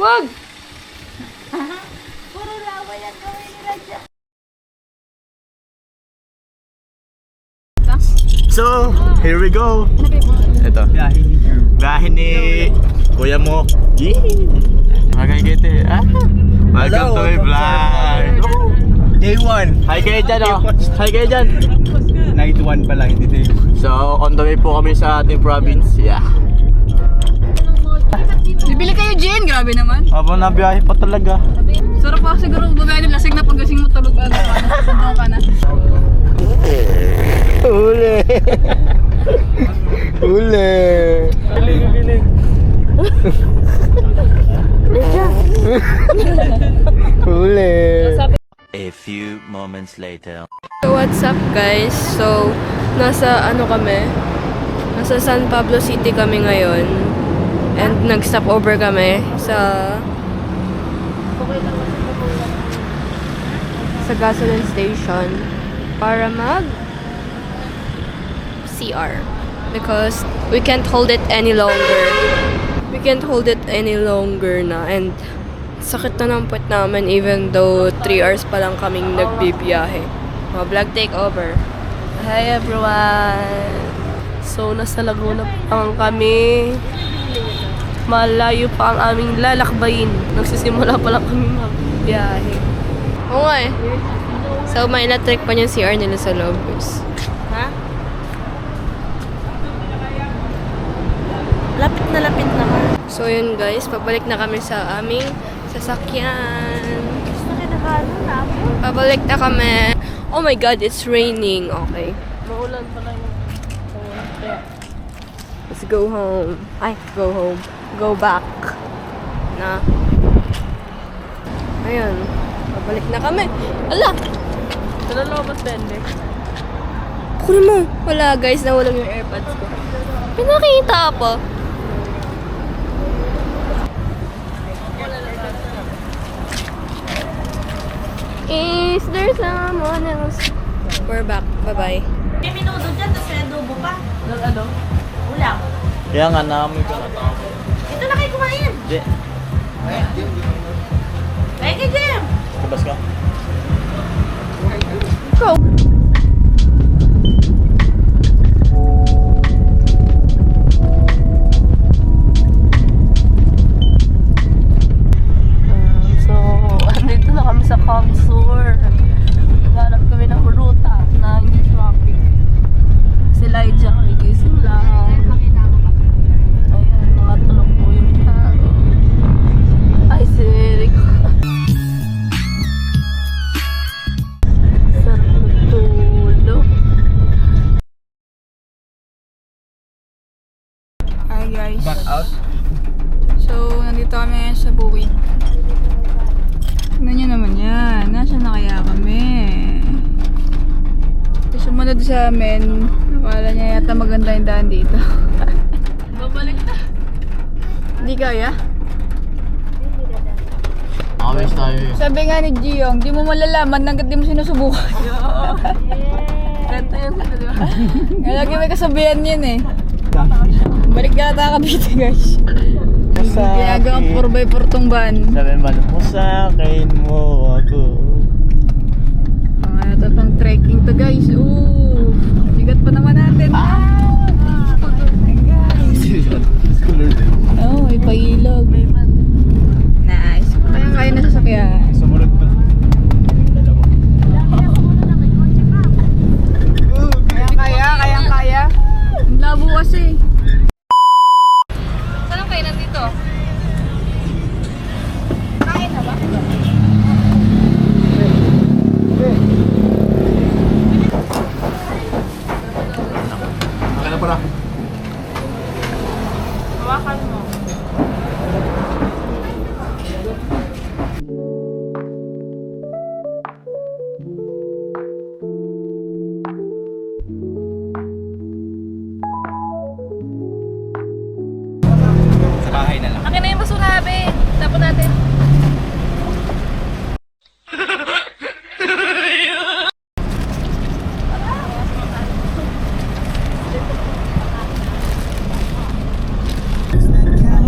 Wag! Puro laway ang gawin nila dyan. So, here we go. Ito. Biyahe ni Kuya mo. Yee! Magagete. Welcome to my vlog. Day 1. Hi kayo dyan, oh. Hi kayo dyan. Night 1 pala, hindi day 1. So, on the way po kami sa ating province. Yeah. Bibili kayo gin, grabe naman. Habang nabiyahe pa talaga. Sarap pa siguro babae ng lasing na paggasing mo tulog agad. Sandang ka na. Uli! Uli! Bilig! Uli! A few moments later. So what's up guys? So nasa nasa San Pablo City kami ngayon and nag-stop over kami sa gasoline station para mag CR because we can't hold it any longer. We can't hold it any longer na and sakit na ng puwet namin even though 3 hours pa lang kaming nagbibiyahe. Vlog takeover. Hi everyone! So, nasa Laguna pa kami. Malayo pa ang aming lalakbayin. Nagsisimula pa lang kami magbiyahe. Oo nga eh. So, may na-trick pa yung CR nila sa loob. Ha? Lapit na So, yun guys. Pabalik na kami sa aming sasakyan. Pabalik na kami. Oh my god, it's raining. Okay. Maulan pala yung let's go home. Ay, go home. Go back. Na. Ayun. Pabalik na kami. Ala! Nalalawas bende. Kunin mo. Wala guys, nawalang yung airpods ko. Pinakita pa. Is there someone else? We're back. Bye-bye. May minuto dyan, tapos may adobo pa. Ano? Ulam. Kaya nga namin ko na tao. Ito na kayo kumain. Hindi. Ay, kay Jem. Labas ka? Go! So, andito na kami sa Cogsur. Naghanap kami ng ruta na hindi traffic. Si Lydia kagigising lang. Ayan, nakatulog po yung tao. Ay, si Rico. Sarap magtulog. Hi guys. Back out? So, nandito kami ngayon sa Buwid. Tignan nyo naman yan. Nasaan na kaya kami? Ito sumunod sa amin. Akala niya yata maganda yung daan dito. Babalik na. Hindi kaya? Nakamiss tayo eh. Sabi nga ni Giyong, di mo malalaman hanggat di mo sinusubukan. Ganda yun, di ba? Lagi may kasabihan yun eh. Balik yata Cavite guys. Ginagawang 4x4 tong van. Sabi man, musakin mo ako. Ito pang trekking to guys. Ooh, bigat pa naman natin. Guys. Oh, may pailog. Nice. Kaya na sasakyan. Sumunod pa. Dalawa. Kaya. Ang labo kasi. Saan ang kainan dito? Kain na ba? Ano pala? Hawakan mo. Sa bahay na lang. Akin na yung basura, be. Tapon natin.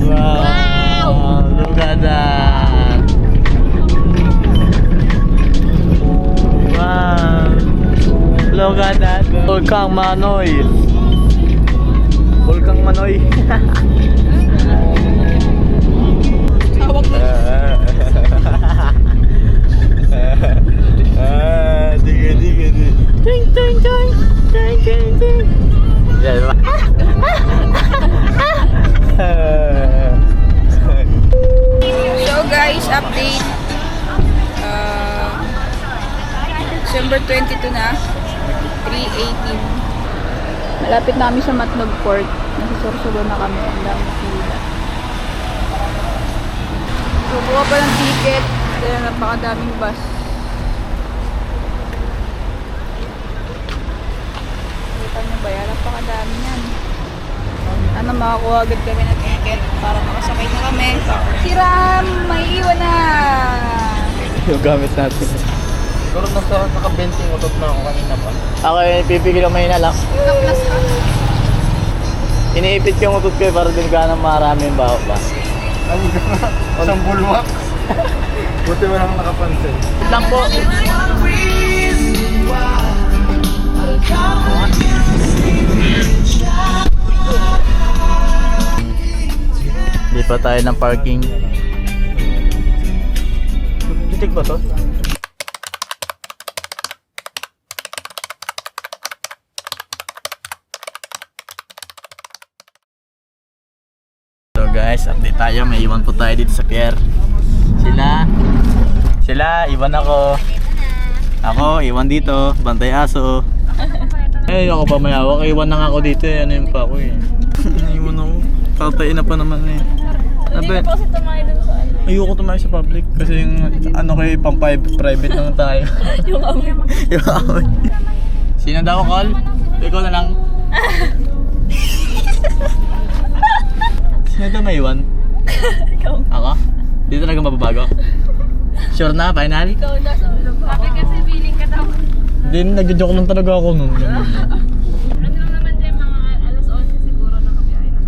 Wow! Look at that! Volkang Manoy. Volkang Manoy. Tawag mo. Diga. Ting. Yan ba? So guys, update. December 22 na. 3:18. Malapit na kami sa Matnog Port. Nasa Sorsogon na kami. Ang dami sila. Kukuha pa ng ticket. Kaya napakadaming bus. Kita nyo ba yan? Napakadami yan. Ano, makakuha agad kami ng ticket para makasakay na kami. Si Ram! May iwan na! Yung gamit natin. Siguro naka-benting utot na ako kanina pa. Ako pipigil ang mahina lang. Plus ka? Iniipit yung utot ko para din ka nang marami yung baho ba? Isang bulwak. Buti mo lang nakapansin. Lang po. Hindi pa tayo ng parking. Titik ba to? So guys, update tayo. May iwan po tayo dito sa pier. Sila, iwan ako. Ako, iwan dito. Bantay aso. Eh, ako pa may hawak. Iwan na nga ako dito eh. Ano yun pa ako eh. Iwan ako. Tatayin na pa naman eh. Sabi, ayoko tumayo sa public. Kasi yung ano kayo, pang-private lang tayo. Yung amoy. Yung amoy. Sino daw, call? Ikaw na lang. Sino daw may iwan? Ako? Dito talaga mababago? Sure na, final? Ikaw na sa ulo. Sabi kasi feeling ka daw. Hindi, nag-joke lang talaga ako nun. Ano lang naman dyan, mga alas 11 siguro nakabiyahe na.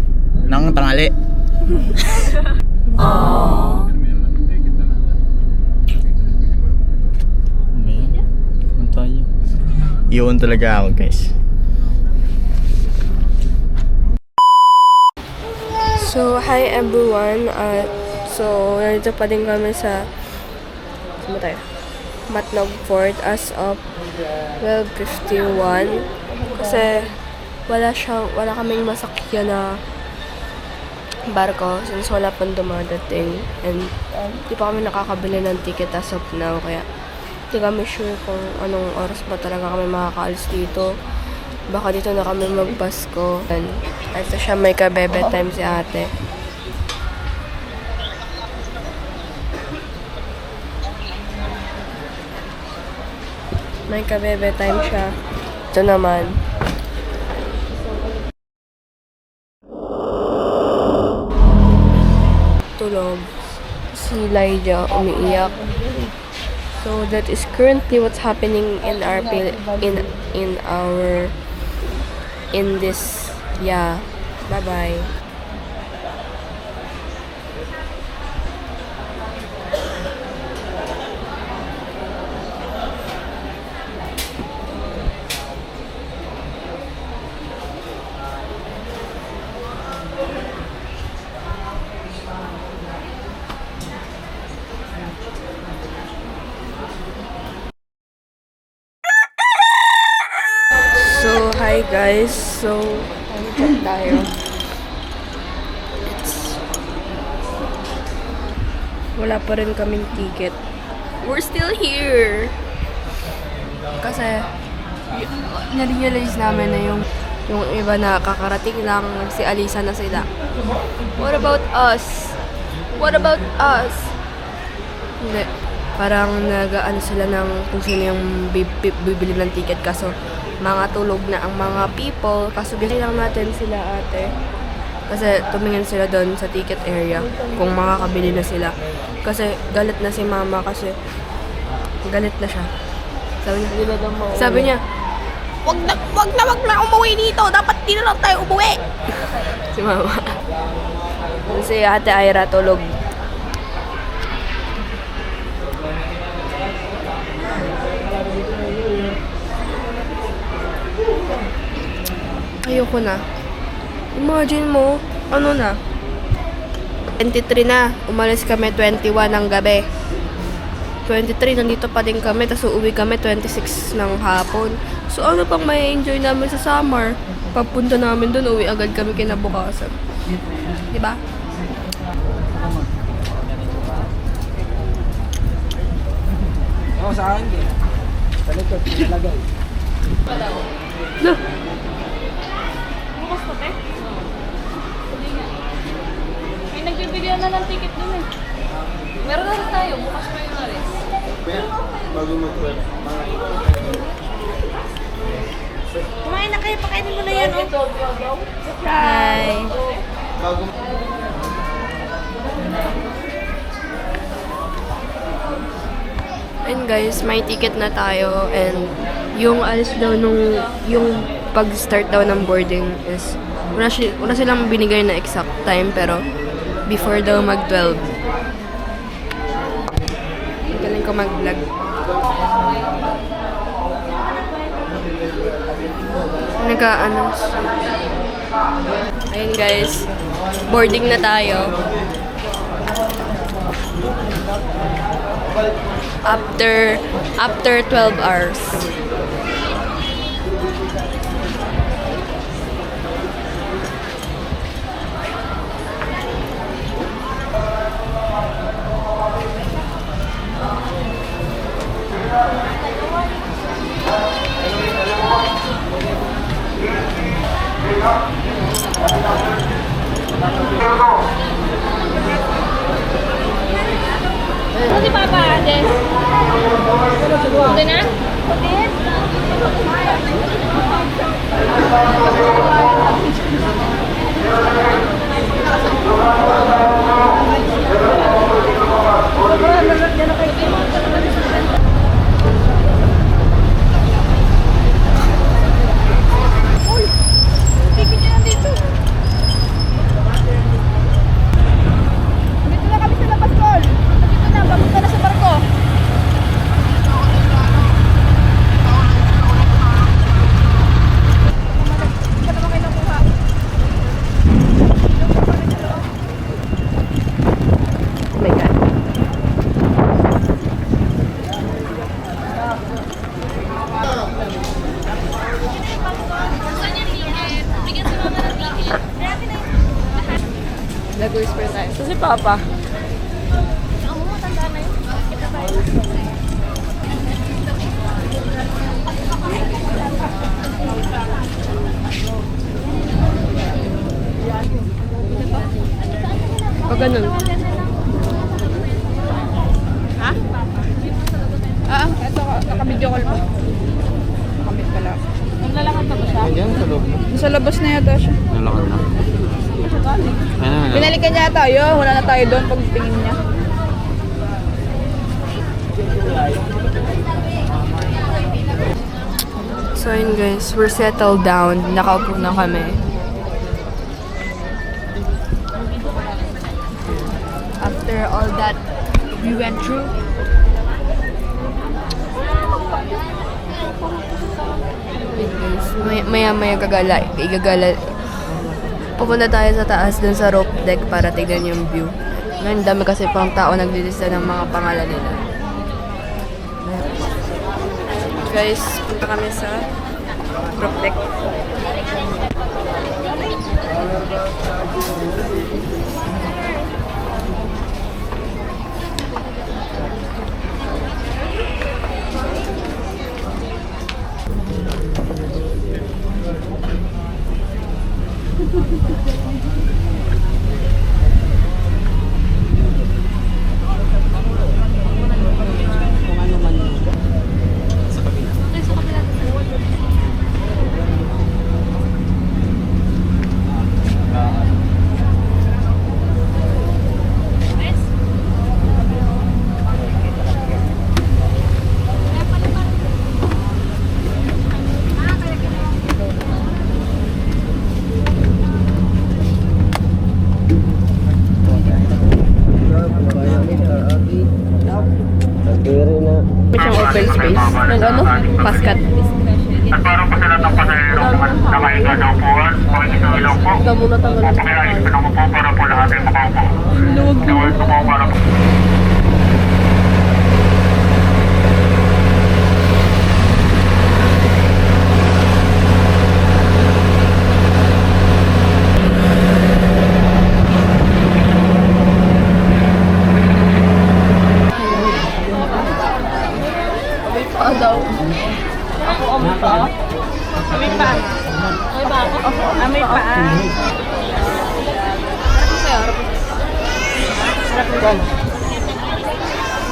Nang tangali. Ano tayo? Iwan talaga ako guys. So, hi everyone. So, nandito pa din kami sa Matnog Port as of 12:51 kasi wala kaming masakyan na barko since wala pang dumadating and di pa kami nakakabili ng ticket as of now kaya di kami sure kung anong oras ba talaga kami makakaalis dito. Baka dito na kami magpasko. Ito siya, may kabebe time si ate. May kabebe time siya. Ito naman. Tulog. Si Lydia umiiyak. So that is currently what's happening in our in this, yeah. Bye bye. So, hi guys. So, check tayo. Wala pa rin kaming ticket. We're still here. Kasi, na-realize namin na yung iba na kakarating lang, si Alisa na sila. What about us? What about us? Hindi. Parang nag-ano sila ng kung sino yung bibili ng ticket kaso mga tulog na ang mga people. Kaso bigyan lang natin sila ate. Kasi tumingin sila doon sa ticket area kung makakabili na sila. Kasi galit na si mama kasi galit na siya. Sabi niya, wag na umuwi dito. Dapat di na lang tayo umuwi. Si mama. Si ate Ira tulog. Ayoko na. Imagine mo, ano na? 23 na. Umalis kami 21 ng gabi. 23, nandito pa din kami. Tapos uuwi kami 26 ng hapon. So ano pang may enjoy namin sa summer? Papunta namin dun, uwi agad kami kinabukasan. Diba? Oo, sa akin din. Sa likod, pinalagay. No. Bukas pa, te? Hindi nga. May nagbibigyan na ng ticket dun eh. Meron na rin tayo. Bukas pa yung alis. Kaya, bago mag-12. Kumain na kayo, pakainin mo na yan, oh. Hi! Bago And guys, may ticket na tayo and yung alis daw yung pag-start daw ng boarding is wala silang binigay na exact time pero before daw mag-12. Galing ko mag-vlog. Nag-a-announce. Ayun guys, boarding na tayo. After 12 hours. Ano si Papa, ate? Ito na? Ticket na dito. Dito na kami sa labas, Tol. Dito na, papunta na sa barko. Oh my God. Nag-uwis pa tayo. So si Papa. Pag ganun. Ha? Ito, naka-video call pa. Nakamit pala. Naglalakad pa ba siya? Yan, sa loob. Nasa labas na yata siya. Nalakad na. Ayun na. Pinalikan niya tayo. Wala na tayo doon pag tingin niya. So yun guys, we're settled down. Nakaupo na kami. After all that we went through, wait guys, maya igagala. Pupunta tayo sa taas dun sa rope deck para tignan yung view. Ngayon, dami kasi pang tao naglilista ng mga pangalan nila. Guys, punta kami sa rope deck. May siyang open space. Nag ano? Paskat. At para pa sa lahat ng pasahero kung nakahiga daw po, pakikisulang po. Papakiayos ko naman po para po lahat ay makaupo. Luwag ko po para po.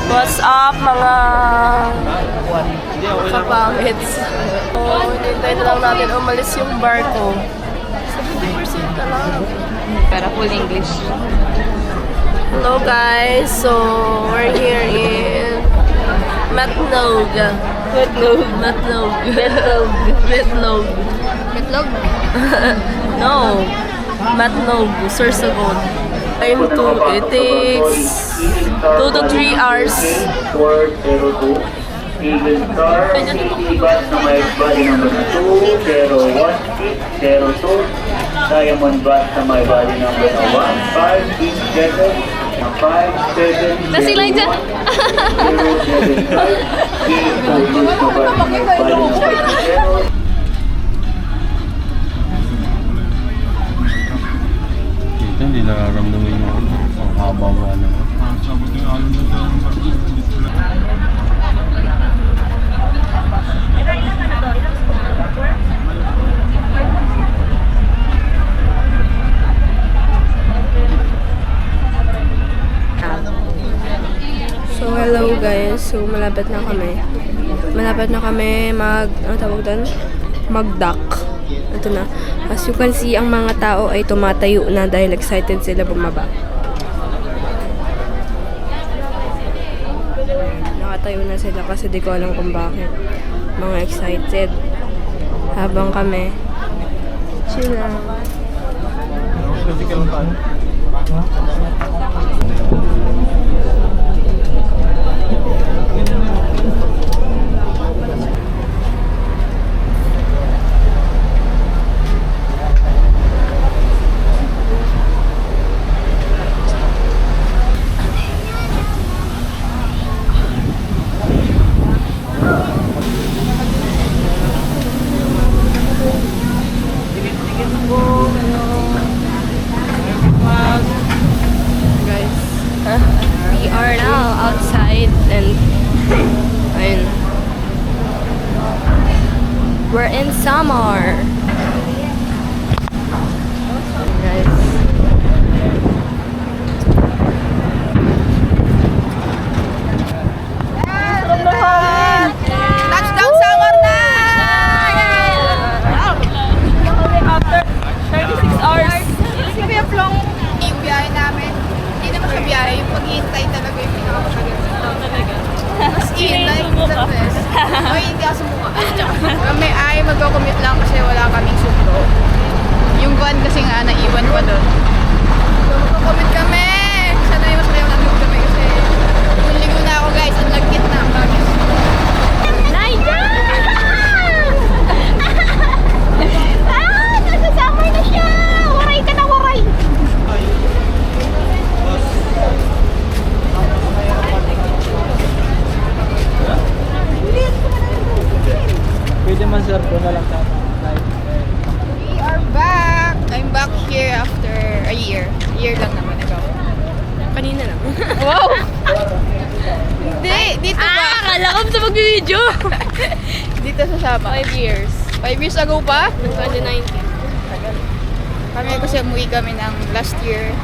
What's up mga kapangits? So, hinintay na lang natin umalis yung barko. 70% na lang. Para full English. Hello guys, so we're here in Matnog. Matnog. Metlog? No, Matnog, Sorsogon. Time to, it takes 2 to 3 hours. 402 Eagle Star, Bus na may body number 201-02, Diamond Bus na may body number 1587, 57, Nasi lang dyan. 075, Dito hindi nararamdaman yung ang haba-haba na. So hello guys, so malapit na kami. Malapit na kami ano tawag doon? Mag-dock. Ito na. As you can see, ang mga tao ay tumatayo na dahil excited sila bumaba. Nakatayo na sila kasi di ko alam kung bakit. Mga excited. Habang kami, chill lang. We are now outside and ayun. We're in summer. Guys. Touchdown summer na! After 36 hours. Sabi yung plong yung biyahe namin. Hindi naman sa biyahe, yung paghihintay talaga yung pinakapagaganda. Talaga? Mas like the best. Oy, hindi ako sumuka. Kami ay magko-commute lang kasi wala kaming sundo. Yung van kasi nga naiwan pa doon. So magko-commute kami! Sana yung mas mayroon nandun kami kasi ligo na ako guys, ang lagkit na ang bagis. Nasa-summer na siya! Waray ka na, waray! Pwede man sir, doon na lang tama. We are back! I'm back here after a year. Year lang naman ikaw. Kanina lang. Wow! Hindi! Dito ba? Akala ko sa mag-video. Dito sa Sabah. 5 years. 5 years ago pa? 2019. Kami kasi umuwi kami ng last year.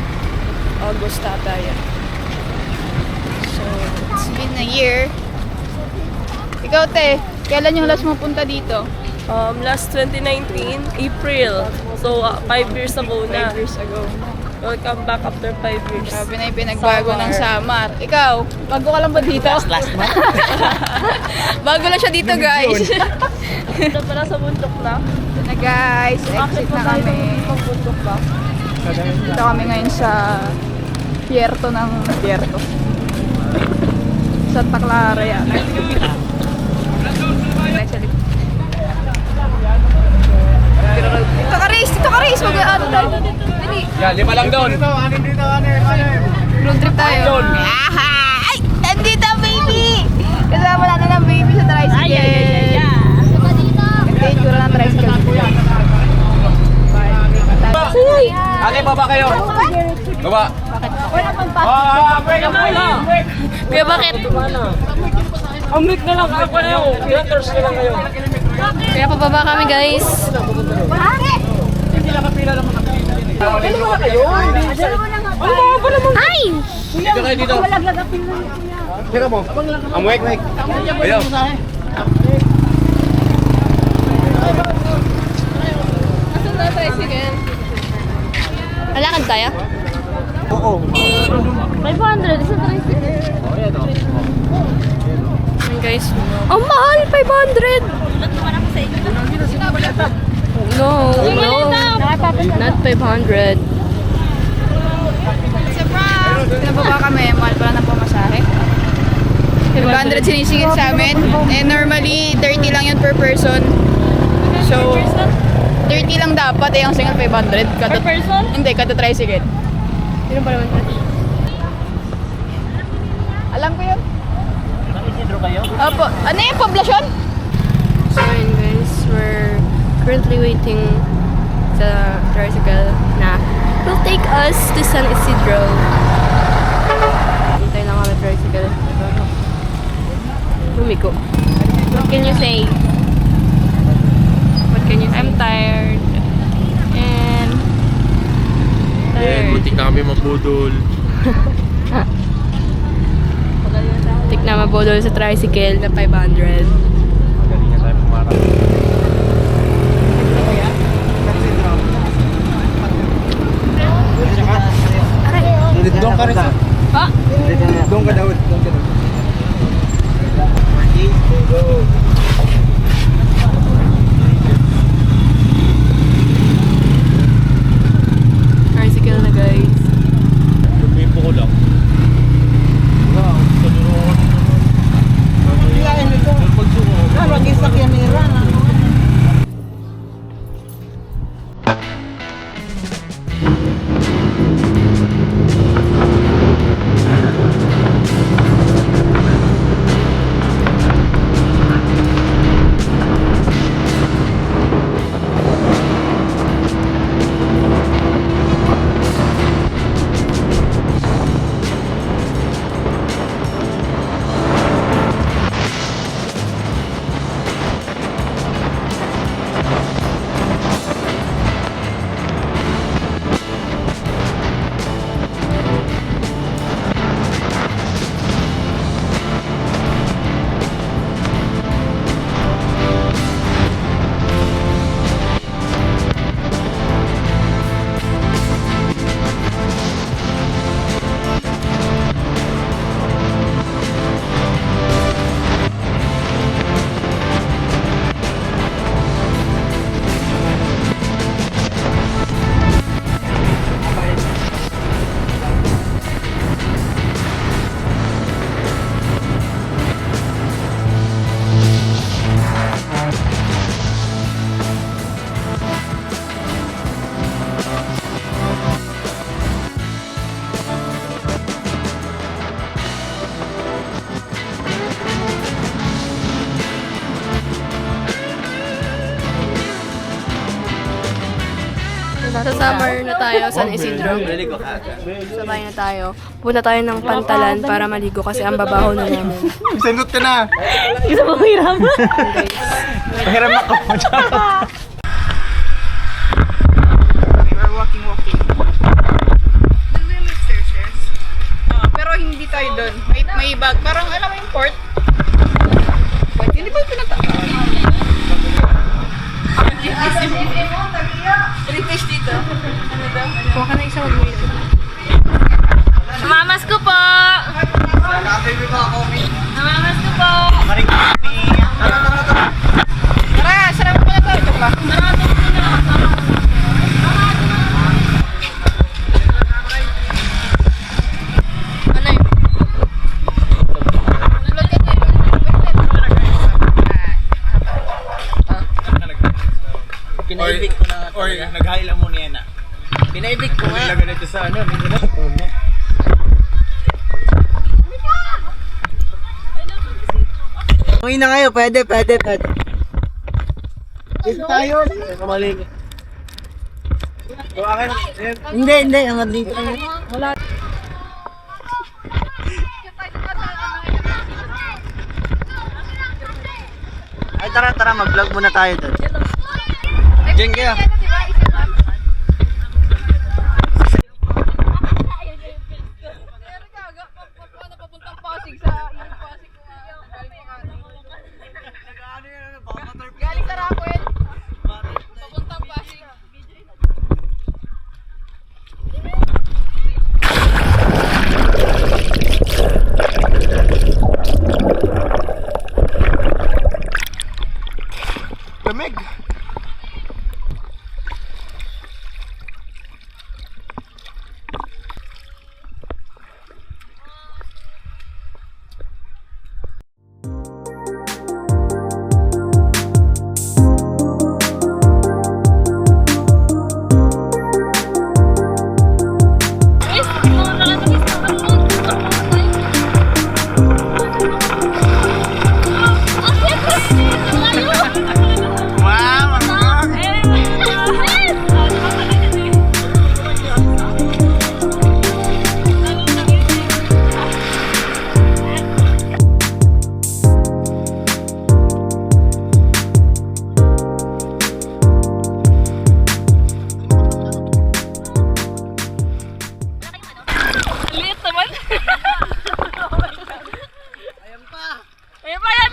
August ata yan. So, it's been a year. Ikaw te, kailan yung last mo punta dito? Last 2019, April. So, 5 years ago na. 5 years ago. Welcome back after 5 years. Grabe na yung pinagbago ng Samar. Ikaw, bago ka lang ba dito? Last month. Bago lang siya dito, guys. Ito pala sa bundok na. Ito na guys, exit na kami. Bundok ba? Dito kami ngayon sa Puerto ng Puerto. Santa Clara yan. Dito ka race. Mag-ano tayo. Dali. Yan, 5 lang doon. Road trip tayo. Ay! Andito, baby! Kasama natin ang baby sa tricycle. Ito yung tsura ng tricycle. Ate, baba kayo. Baba. Kuya, bakit? Kaya pababa kami, guys. Ay! Dito kayo dito. Tira mo. Amwek. Ayo. Asan na tricycle? Lalakad tayo? Oo. 500 sa tricycle. Ayan, guys. Ang mahal! 500! No. Not 500. Sa prank! Pinababa kami, mahal pala ng pamasahe. 500 sinisingil sa amin. And normally, 30 lang yun per person. So, 30 lang dapat eh, ang single 500. Per person? Hindi, kada tricycle. Sino pa naman? Alam ko yun. Opo. Ano yung poblasyon? So ayun, guys, we're currently waiting sa tricycle na will take us to San Isidro. Hintay lang kami tricycle. Lumiko. What can you say? What can you say? I'm tired. And tired. na kami mabudol. Tik na mabodol sa tricycle na 500. Doon ka rin. Ha? Doon ka daw. Doon ka daw. Tricycle na, guys. Lumipo ko lang. Sa summer na tayo, San Isidro. Sabay na tayo. Punta tayo ng Pantalan para maligo kasi ang babaho na namin. Sendot ka na! Gusto mo hiram? Pahiram ako. We're walking. Doon ba yung stairs? Pero hindi tayo doon. May bag. Parang alam mo yung port? Wait, hindi ba yung pinatakaan? Refish dito. Kuha ka na isa mag-wait. Mamas ko po! Mamas ko po! Tara, sarap mo na to. Ito ba? Ano yun? Kinaibig ko Nag-highlight mo niya na. Pinaibig ko nga. Nilagay nito sa ano, nilagay. Uwi na kayo, pwede. Dito tayo. Kamali. Hindi, ang dito tayo. Ay, tara, mag-vlog muna tayo doon. Diyan kayo. Galing sa Raquel. Papuntang Pasig. Lamig. Liit naman. Ayan pa, yan.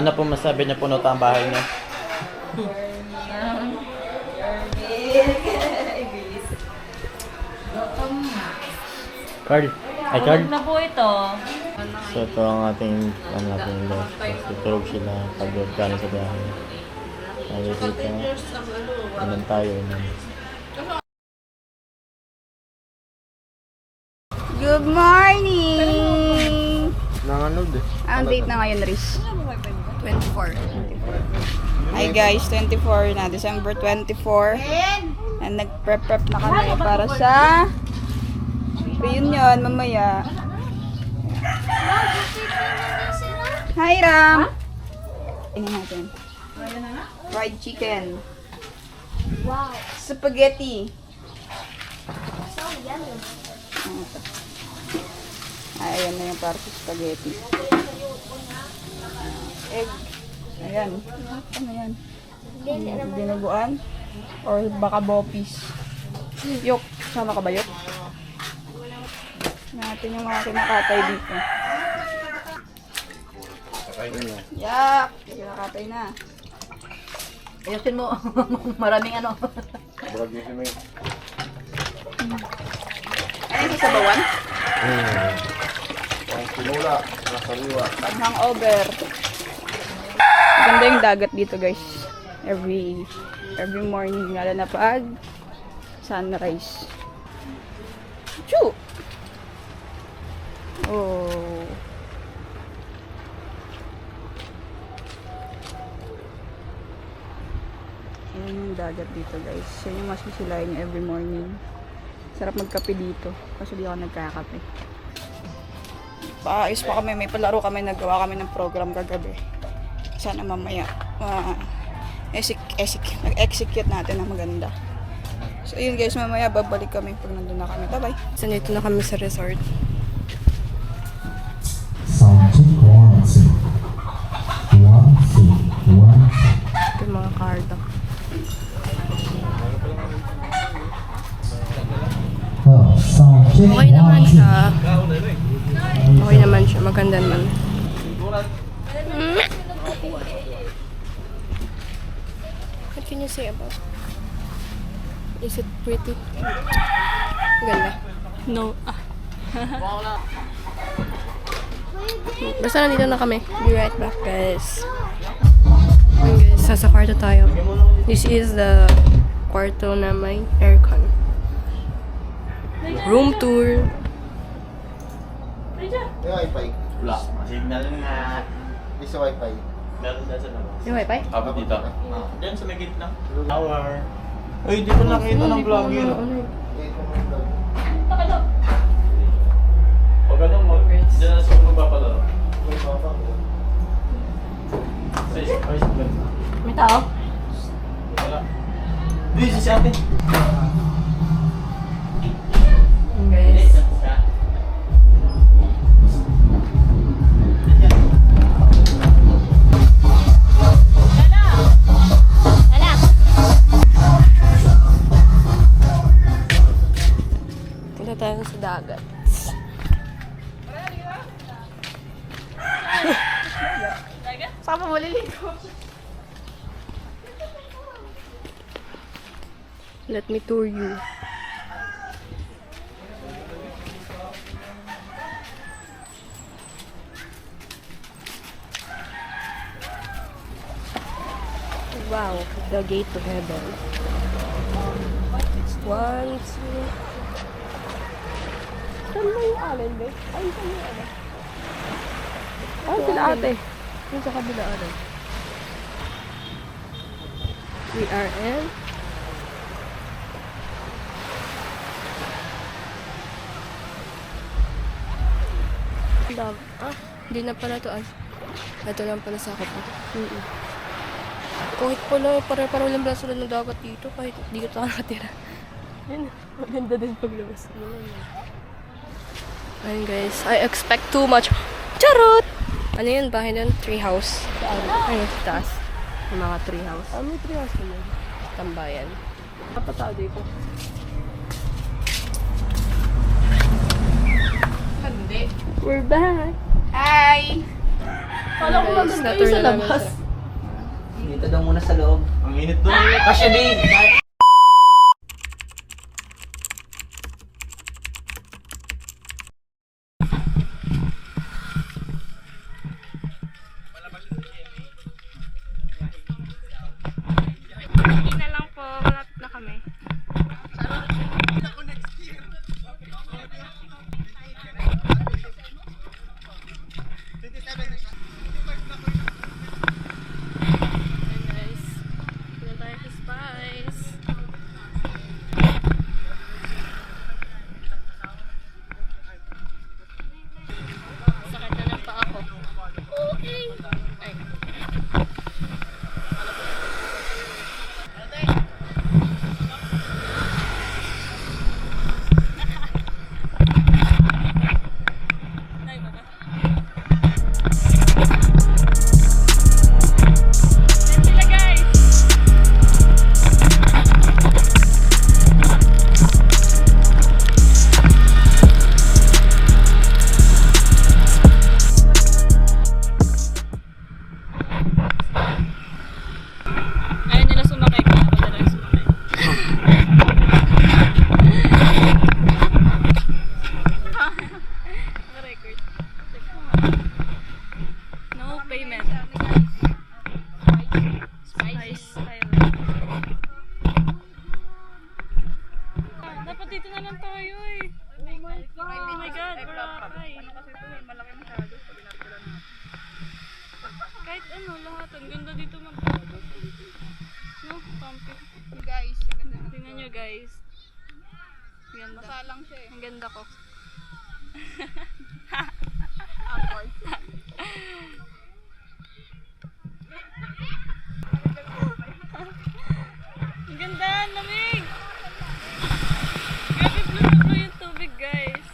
Ano po masabi niyo puno ang bahay niyo? Carl. Ay, Carl. Na po ito. So, ito ang ating loss. Tutulog sila pag galing sa biyahe. Ay, dito. Inan tayo. Good morning! Nanganod eh. Ang date na ngayon, Riz? 24. Hi guys, 24 na. December 24. And nag-prep na kami para sa reunion mamaya. Hi Ram! Tingnan natin. Fried chicken. Wow. Spaghetti. So yummy. Ayan na yung para sa spaghetti. Egg. Ayan. Ano yan? Dinuguan? Or baka bopis? Yok. Sama ka ba yok? Natin yung mga kinakatay dito. Yak! Kinakatay na. Ayusin mo. Maraming ano. Ano yung sasabawan? Pag hangover. Maganda yung dagat dito guys. Every morning. Lalo na pag sunrise. Choo! Oh. Ayan yung dagat dito guys. Yan yung masisilayan nyo every morning. Sarap magkape dito. Kasi di ako nagkakape. Paayos pa kami. May palaro kami. Nagawa kami ng program kagabi. Sana mamaya execute natin na maganda. So yun guys. Mamaya babalik kami pag nandun na kami. Bye bye. So, dito na kami sa resort. Ito yung mga karda. Okay naman siya. Okay naman siya. Maganda naman. can you say about? Is it pretty? Ganda. No. Basta nandito na kami. Be right back, guys. Ayun, guys, sa kwarto tayo. This is the kwarto na may aircon. Room tour. May wifi. Wala. Signal nga. May sa wifi. Meron dyan sa labas. Yung wifi? Abot dito. Diyan sa may gitna. Tower. Uy, di ko nakita ng vlogger. Pag anong mo, dyan na sa magpapalaro. May tao? Wala. Uy, si ate. Guys. Punta tayo sa dagat. Saan pa maliligo? Let me tour you. Wow, the gate to heaven. 1, 2. Saan ba yung alin, babe? Ay, saan yung alin? Ay, sila ate. Yung sa kabila alin. We are in hindi na pala to. Ito lang pala sa ako. Kahit pala, pare-pare lang pala sila ng dagat dito. Kahit di ko nakatira. Yun, maganda din paglabas. Ayun guys, I expect too much. Charot! Ano yun? Bahay nun? Tree house. Ayun, sa taas. Yung mga tree house. May tree house naman. Tambayan. Kapatao dito. Hindi. We're back! Hi! Kala ko maganda yung sa labas. Dito daw muna sa loob. Ang init doon. Kasya din. Hindi na lang po. Malapit na kami. Guys, punta tayo sa Spice. Sakit na ng paa ko. Okay. Ay. Ayaw nila sumakay kaya ako na lang sumakay. Record. No payment. Spice. Dapat dito na lang tayo eh. Oh my God, Boracay. Ano kasi ito, malaki masyado. Sabi natin lang natin. Kahit ano, lahat. Ang ganda dito mag... No, comfy. Guys, ang ganda. Tingnan nyo guys. Ang ganda. Basa lang siya eh. Ang ganda ko. Awkward. Ang ganda, ang lamig! Grabe, blue na blue yung tubig guys.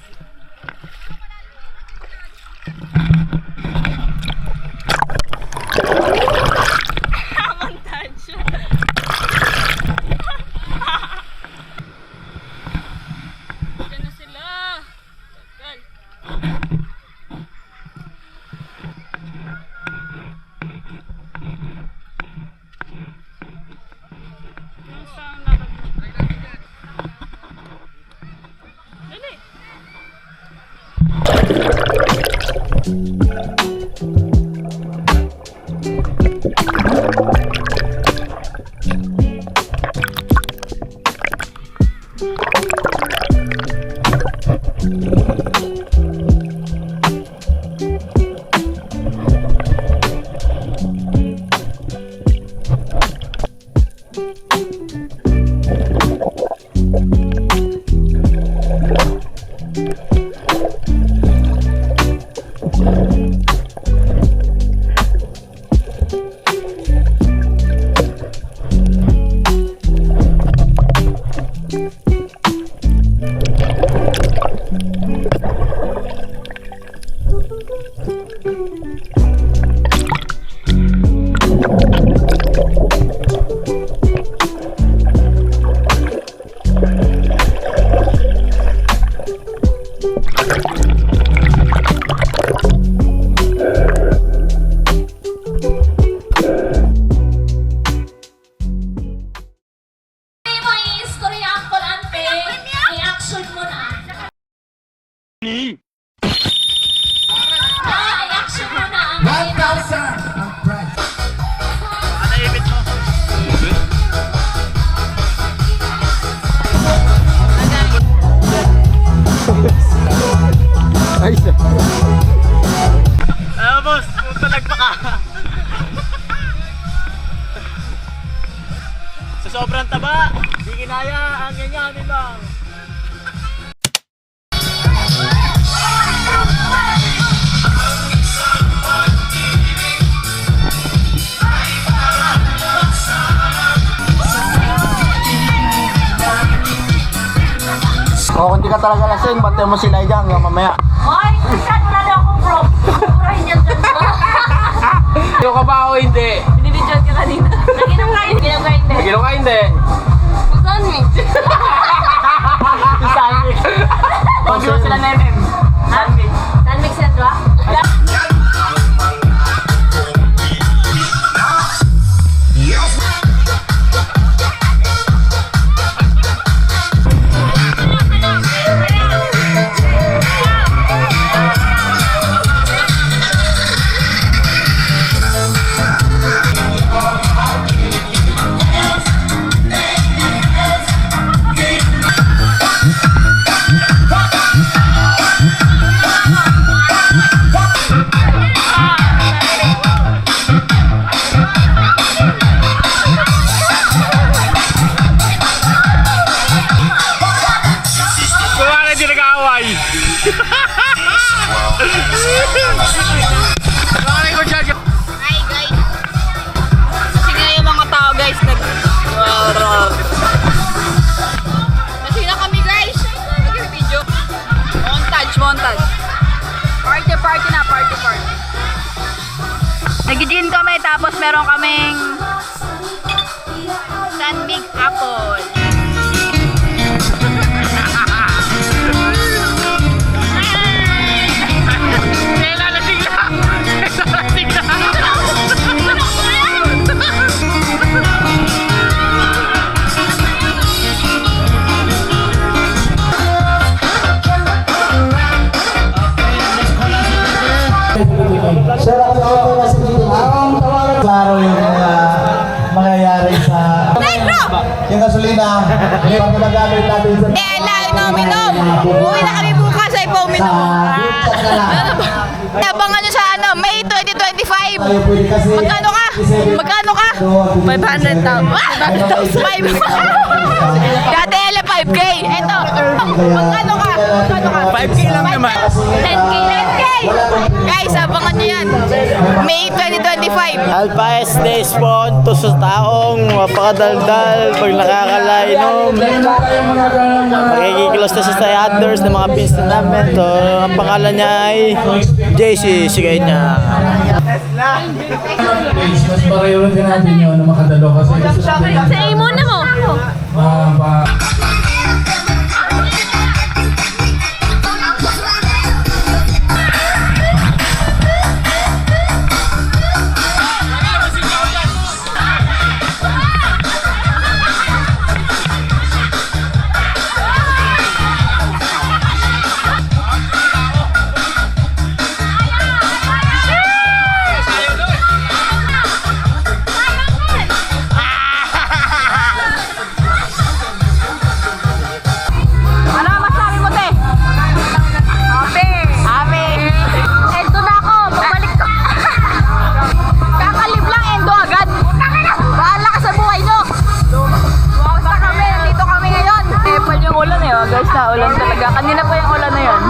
Montage. Diyan na sila. Tagal. Boss, punta nagpaka. Sa sobrang taba, di kinaya ang ganyanin lang. O, kung di ka talaga lasing, bantay mo si Naija hanggang mamaya. Hoy, saan wala na akong bro? Purahin yan dyan ba? Ayaw ka ba o hindi? Binibidyan ka kanina. Naginom ka hindi. Naginom ka hindi. Naginom ka hindi? Saan mi? Sanmix. Pag-iwa sila na MM. Sanmix. Saan mix yan ba? Hi guys! Kasi nga yung mga tao guys Kasi na kami guys! Nag-video. Montage. Party na, party. Nag-gin kami tapos meron kaming Sunbig Apple. Klaro yung mangyayari sa yung gasolina, yung pagkagamit natin sa Lalo na uminom! Uwi na kami bukas ay pauminom. Tabangan nyo sa May 2025! Magkano ka? 500,000. Dati 5K. Ito. Magkano ka? 5K lang naman. 10K. Guys, abangan nyo yan. May 2025. Alpaes de Espon, to sa taong mapakadaldal pag nakakalainom. Makikikilos na sa outdoors ng mga pins na namin. So, ang pangalan niya ay JC, sigay niya. mas pareho din natin yun na makadalo kasi Sa muna mo. Naulan talaga. Kanina pa yung ulan na yun.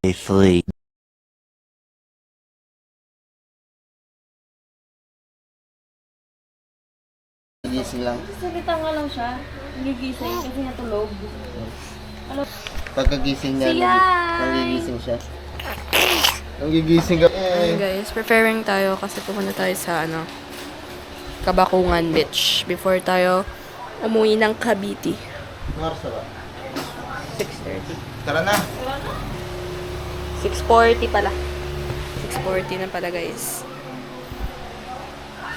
Safely. Gising lang. Salita nga lang siya. Nagigising kasi natulog. Pagkagising niya, Siya! nagigising siya. Nagigising ka. Ayun guys, preparing tayo kasi pupunta tayo sa Kabakungan Beach before tayo umuwi ng Cavite. Marsa ba? 6:30. Tara na. 6:40 pala. 6:40 na pala guys.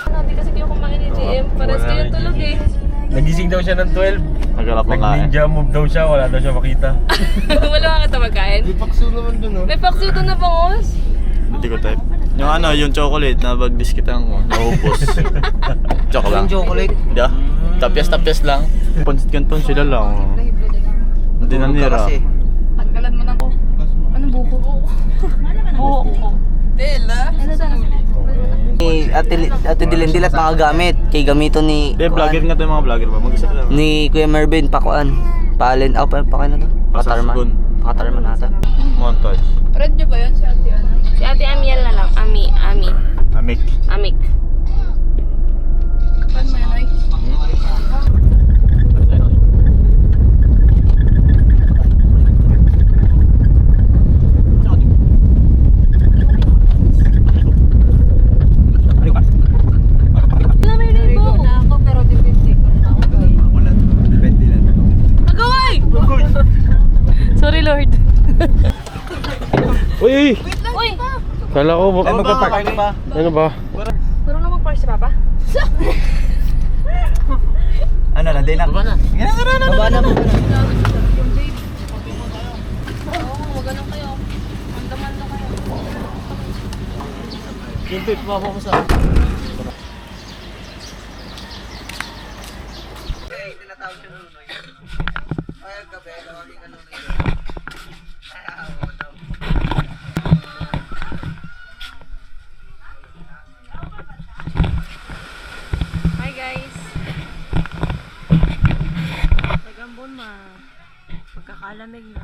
Hindi kasi kayo kumain ni JM. Pares kayo tulog eh. Nagising daw siya ng 12. Nagalap na kain. Nag-ninja move daw siya, wala daw siya makita. Wala ka kita magkain? May pakso naman dun, oh. May pakso doon na bangos. Hindi ko type. Yung chocolate na bagdiskitan ko, naubos. Joke lang. Chocolate? Yeah. Tapyas lang. Pansit canton sila lang. Hindi na nira. Tanggalan mo na ko. Anong buko? Buko. Ni Ate Dilendil at makagamit kay gamito ni Hindi, vlogger nga to yung mga vlogger ba? Mag-isa lang. ni Kuya Mervin Pakuan. Palin, pakin na to. Pasasugun. Pakatarman ata. Montage. Friend niyo ba yun si Ate Ana? Si Ate Amiel na lang. Amik. Amik. Pan mo yun, ay? Sorry Lord. Uy! Uy! Kala ko ba? Magpapark pa. Ano ba? Marunong na mag-park si Papa? Ano na, day na. Baba na. Baba na. Kimpit, mababa mo sa... Hi guys. Nagambon magkakalamig na.